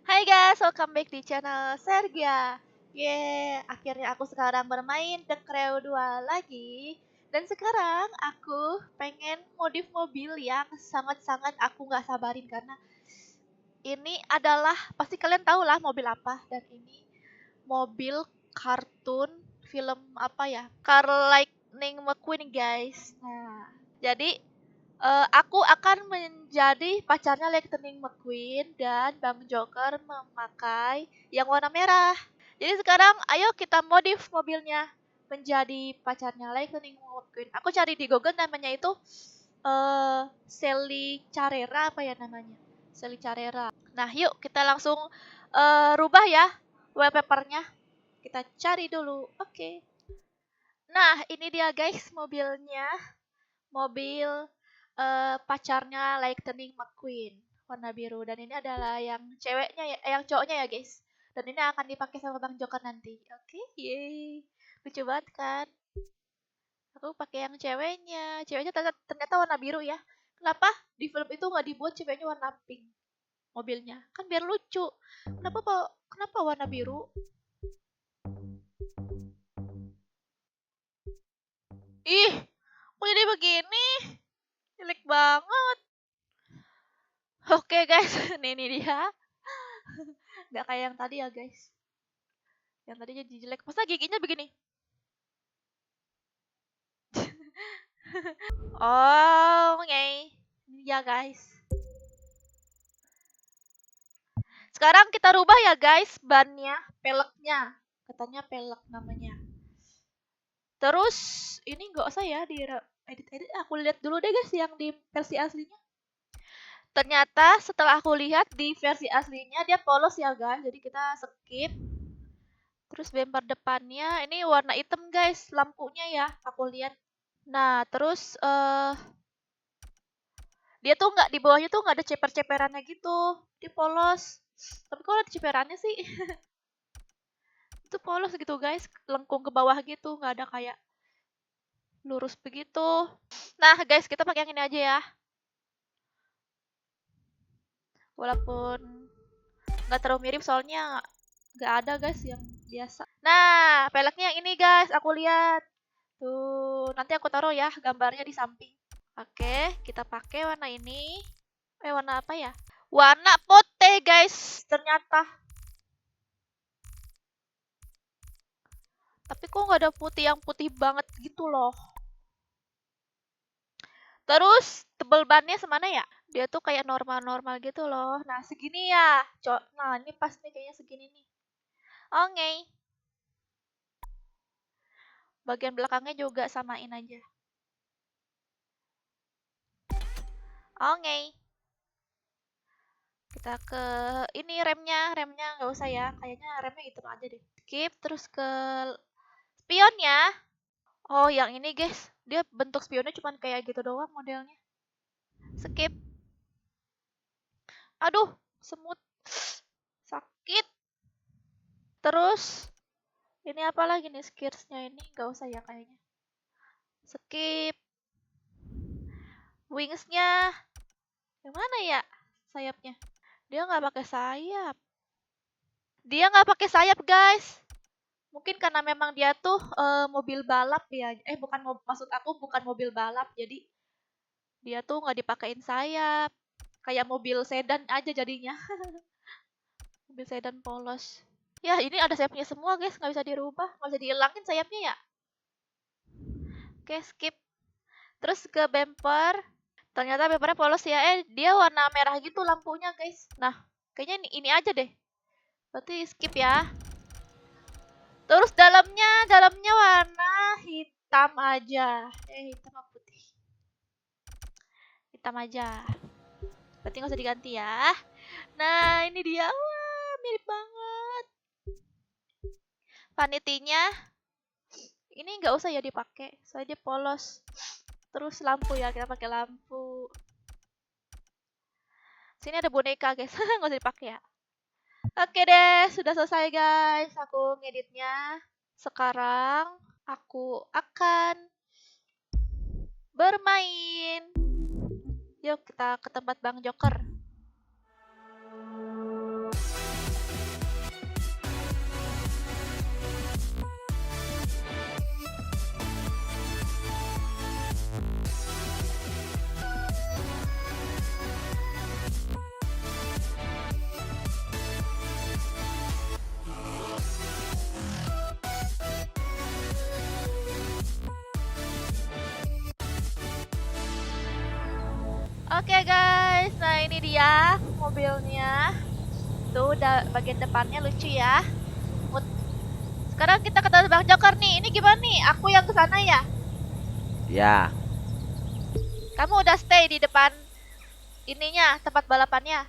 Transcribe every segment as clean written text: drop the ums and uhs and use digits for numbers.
Hai guys, welcome back di channel Sergia. Akhirnya aku sekarang bermain The Crew 2 lagi. Dan sekarang aku pengen modif mobil yang sangat-sangat aku nggak sabarin karena ini adalah pasti kalian tahu lah mobil apa, dan ini mobil kartun film apa ya? Car Lightning McQueen guys. Nah, jadi aku akan menjadi pacarnya Lightning McQueen dan Bang Joker memakai yang warna merah. Jadi sekarang ayo kita modif mobilnya menjadi pacarnya Lightning McQueen. Aku cari di Google namanya itu Sally Carrera apa ya namanya? Sally Carrera. Nah, yuk kita langsung rubah ya wallpapernya. Kita cari dulu. Oke. Nah, ini dia guys mobilnya. Mobil pacarnya Lightning McQueen warna biru, dan ini adalah yang ceweknya ya, yang cowoknya ya guys, dan ini akan dipakai sama Bang Joker nanti. Oke, yeay, lucu banget kan. Aku pakai yang ceweknya ternyata warna biru ya. Kenapa di film itu nggak dibuat ceweknya warna pink mobilnya, kan biar lucu. Kenapa warna biru? Ih, kok jadi begini, jelek banget. Oke guys, ini dia. Nggak kayak yang tadi ya guys. Yang tadi jadi jelek. Masa giginya begini? Oh, oke. Ini ya guys. Sekarang kita rubah ya guys bannya, peleknya. Katanya pelek namanya. Terus ini nggak usah ya di edit-edit. Aku lihat dulu deh guys yang di versi aslinya. Ternyata setelah aku lihat di versi aslinya dia polos ya guys. Jadi kita skip. Terus bumper depannya ini warna hitam guys, lampunya ya. Aku lihat. Nah, terus dia tuh nggak, di bawahnya tuh nggak ada ceper-ceperannya gitu, dia polos. Tapi kalau ada ceperannya sih itu polos gitu guys, lengkung ke bawah gitu, nggak ada kayak lurus begitu. Nah guys, kita pakai yang ini aja ya, walaupun nggak terlalu mirip soalnya nggak ada guys yang biasa. Nah, peleknya yang ini guys, aku lihat tuh, nanti aku taruh ya gambarnya di samping. Oke, kita pakai warna ini. Warna apa ya? Warna putih guys, ternyata. Tapi kok nggak ada putih yang putih banget gitu loh. Terus tebel bannya semana ya? Dia tuh kayak normal-normal gitu loh. Nah segini ya. Nah ini pas nih kayaknya segini nih. Oke. Bagian belakangnya juga samain aja. Oke. Kita ke ini remnya. Remnya nggak usah ya. Kayaknya remnya hitam aja deh. Skip terus ke spionnya. Oh yang ini guys. Dia bentuk spionnya cuman kayak gitu doang modelnya. Skip. Aduh, semut. Sakit. Terus ini apa lagi nih skirsnya, ini nggak usah ya kayaknya. Skip. Wingsnya gimana ya, sayapnya? Dia nggak pakai sayap. Dia nggak pakai sayap guys. Mungkin karena memang dia tuh mobil balap ya. Bukan, maksud aku bukan mobil balap. Jadi dia tuh nggak dipakein sayap. Kayak mobil sedan aja jadinya. Mobil sedan polos. Ya ini ada sayapnya semua guys, nggak bisa dirubah, nggak bisa dihilangin sayapnya ya. Oke, skip. Terus ke bumper. Ternyata bumpernya polos ya. Dia warna merah gitu lampunya guys. Nah, kayaknya ini aja deh. Berarti skip ya. Terus dalamnya warna hitam aja. Hitam apa putih? Hitam aja. Berarti nggak usah diganti ya. Nah, ini dia. Wah, mirip banget. Vanity-nya ini nggak usah ya dipakai, soalnya dia polos. Terus lampu ya, kita pakai lampu. Sini ada boneka guys, nggak usah dipakai ya. Oke deh, sudah selesai guys aku ngeditnya. Sekarang aku akan bermain. Yuk kita ke tempat Bang Joker. Oke guys, nah ini dia mobilnya. Tuh udah bagian depannya lucu ya. Sekarang kita ketemu Bang Joker nih. Ini gimana nih? Aku yang kesana ya? Ya, Kamu udah stay di depan ininya, tempat balapannya.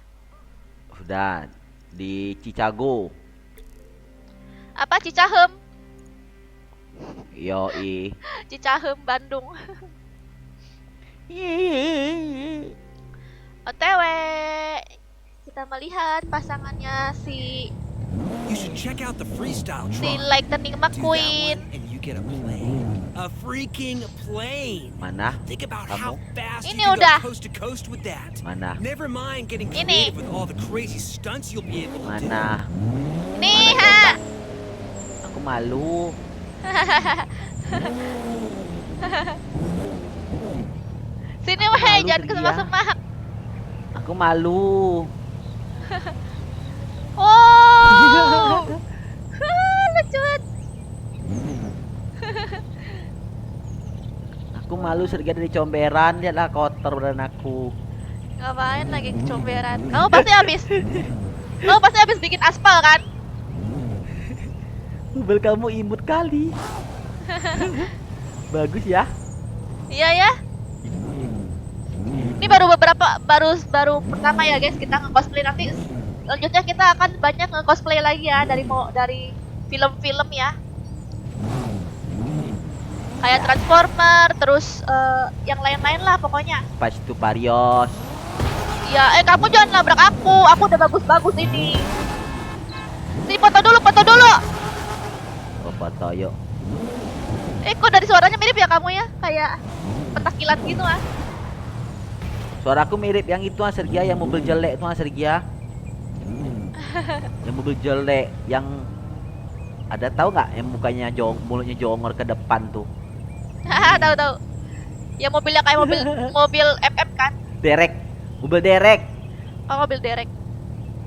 sudah di Chicago. Apa Cicahem? Yoi. Cicahem Bandung. OTW. Kita melihat pasangannya si You should check out the freestyle truck. Lightning Do that McQueen. one and you get a plane. A freaking plane. Mana? Think about how Kamu? fast Ini you can udah. go coast to coast with that. Mana? Never mind getting Ini. creative with all the crazy stunts you'll be able to do. Mana? Nih, Mana ha. coba? Aku malu. Sini Aku weh, malu jangan tadi kesemak-semak. Aku malu. Oh. Lucu banget. Aku malu Sergia dari comberan. Lihatlah kotor badan aku. Ngapain lagi kecomberan? Kamu pasti habis bikin aspal kan? Mobil kamu imut kali. Bagus ya. Iya ya. Ini baru baru pertama ya guys kita nge-cosplay, nanti selanjutnya kita akan banyak nge-cosplay lagi ya dari film-film ya. Kayak Transformer, terus yang lain-lain lah pokoknya. Pas itu Parios. Ya, kamu jangan nabrak aku udah bagus-bagus ini. Sini foto dulu. Oh, foto yuk. Kok dari suaranya mirip ya kamu ya? Kayak pentakilan gitu ah. Suara aku mirip yang itu Sergia, yang mobil jelek itu Sergia. Yang mobil jelek yang ada, tahu nggak, yang mukanya mulutnya jongor ke depan tuh. Tahu. Ya mobilnya kayak mobil FF kan? Mobil derek. Oh, mobil derek.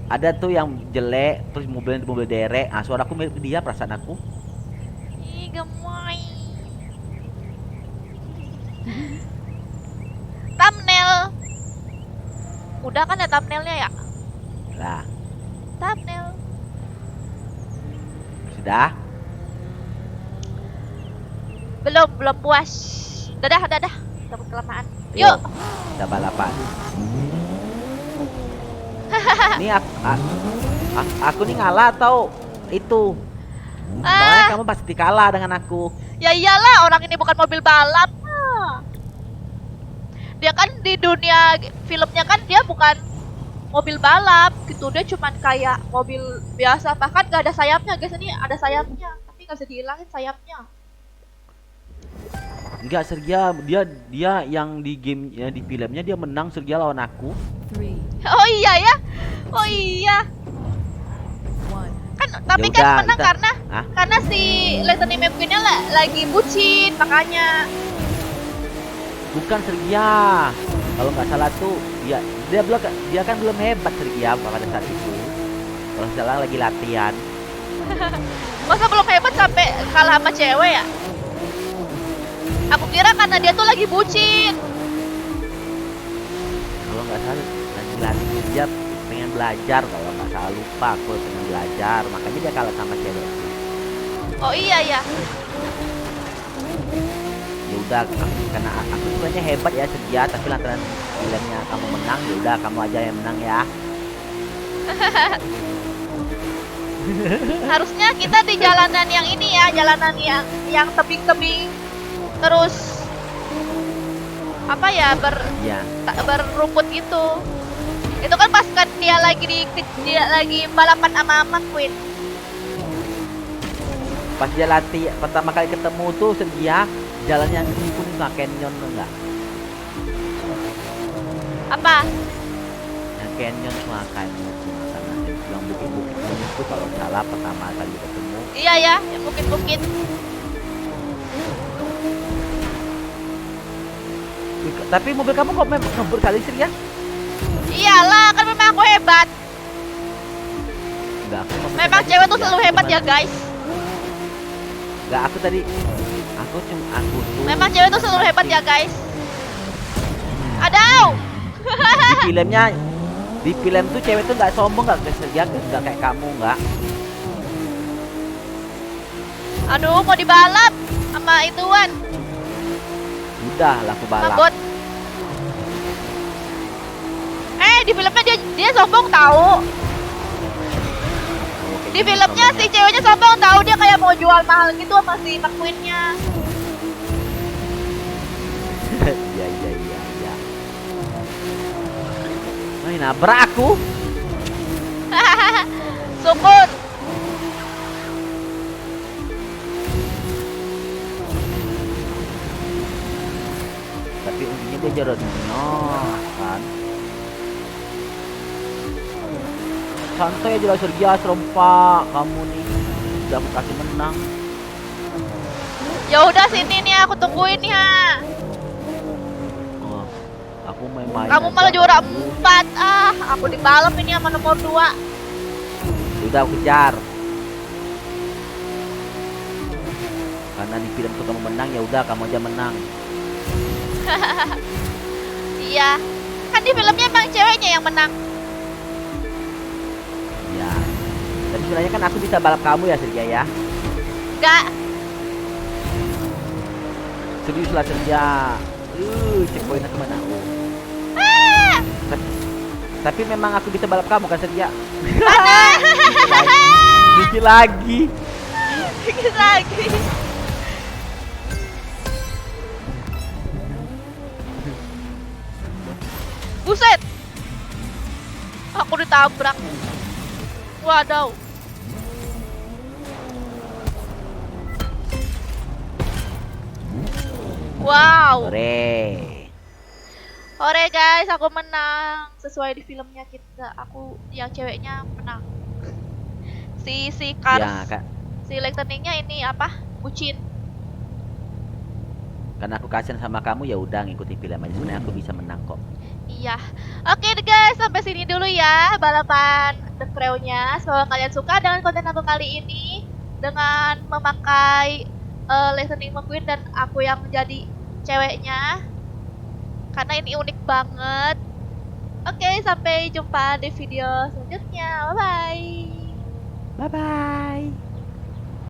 Ada tuh yang jelek, terus mobil derek. Ah, suara aku mirip dia, perasaan aku. Ih, gemoy. Thumbnail. Udah kan ya thumbnailnya ya? Lah, Thumbnail. sudah. Belum puas. Dadah. Takut kelamaan. Yuk, Yuk. kita balapan. Ini aku nih ngalah atau itu? Soalnya kamu pasti kalah dengan aku. Ya iyalah, orang ini bukan mobil balap. Dia kan di dunia filmnya kan dia bukan mobil balap gitu, dia cuman kayak mobil biasa, bahkan gak ada sayapnya guys. Ini ada sayapnya tapi gak bisa dihilangin sayapnya. Enggak, Sergia, dia yang di game ya, di filmnya dia menang Sergia lawan aku. Oh iya ya, oh iya kan, tapi Yaudah, kan menang kita- karena si Lightning McQueen-nya lagi bucin makanya. Bukan Sergia. Kalau nggak salah tuh dia kan belum hebat Sergia pada saat itu. Kalau salah lagi latihan. Masa belum hebat sampai kalah sama cewek ya? Aku kira karena dia tuh lagi bucin. Kalau nggak salah lagi latihan, dia pengen belajar, kalau nggak salah, lupa aku, pengen belajar, makanya dia kalah sama cewek. Oh iya ya. Ya udah, karena aku sebenarnya hebat ya Sergia, tapi lantaran filmnya kamu menang, ya udah kamu aja yang menang ya. Harusnya kita di jalanan yang ini ya, jalanan yang tebing-tebing, terus apa ya, Iya. berrumput gitu. Itu kan pas kan dia lagi balapan sama McQueen. Pas dia latih pertama kali ketemu tuh Sergia, jalan yang pun nggak canyon enggak? Apa? Yang canyon cuma canyon cuma karena yang bukit-bukit itu kalau salah pertama kali ketemu. Iya ya, yang bukit-bukit. Tapi mobil kamu kok ngebut kali Sergia? Iyalah, kan memang aku hebat. Enggak, aku Memang tadi cewek tuh Sergia, selalu hebat ya gimana? guys. Enggak, aku tuh Memang cewek tuh selalu hebat ya guys. Adau. Di film tuh cewek tuh nggak sombong, nggak kesegia, nggak kayak kamu nggak. Aduh, mau dibalap sama ituan, Udah lah aku balap. mabot. Di filmnya dia sombong tahu. Di filmnya si ceweknya sombong tahu, dia kayak mau jual mahal gitu sama si McQueen-nya. Iya iya iya iya. Main nabrak aku. Sukun. Tapi untungnya dia jalan kan. Santai aja lah Sergia, serempak kamu nih. Udah aku kasih menang. Ya udah sini nih, aku tungguin ya. Oh, aku main-main. Kamu aja. malah juara 4. Aku dibalap ini sama nomor 2. Udah aku kejar. Karena di film tuh kamu menang, ya udah kamu aja menang. Iya. Kan di filmnya emang ceweknya yang menang. Ya. Tapi sebenarnya kan aku bisa balap kamu ya Sergia ya. Enggak. Serius lah Sergia. Checkpointnya kemana? Oh. Ah! Tapi memang aku bisa balap kamu kan Sergia. Mana? Dikit lagi. Dikit lagi. Buset. Aku ditabrak. Wadaw. Wow. Ore. Ore guys, aku menang. Sesuai di filmnya kita, aku yang ceweknya menang. Si Cars, Ya, Kak. si Lightning-nya ini apa? Bucin. Karena aku kasihan sama kamu, ya udah ngikutin film aja. Sebenarnya aku bisa menang kok. Iya. Oke deh guys, sampai sini dulu ya balapan The Crow-nya. Semoga kalian suka dengan konten aku kali ini dengan memakai Lightning McQueen dan aku yang menjadi ceweknya. Karena ini unik banget. Oke, sampai jumpa di video selanjutnya. Bye bye. Bye bye.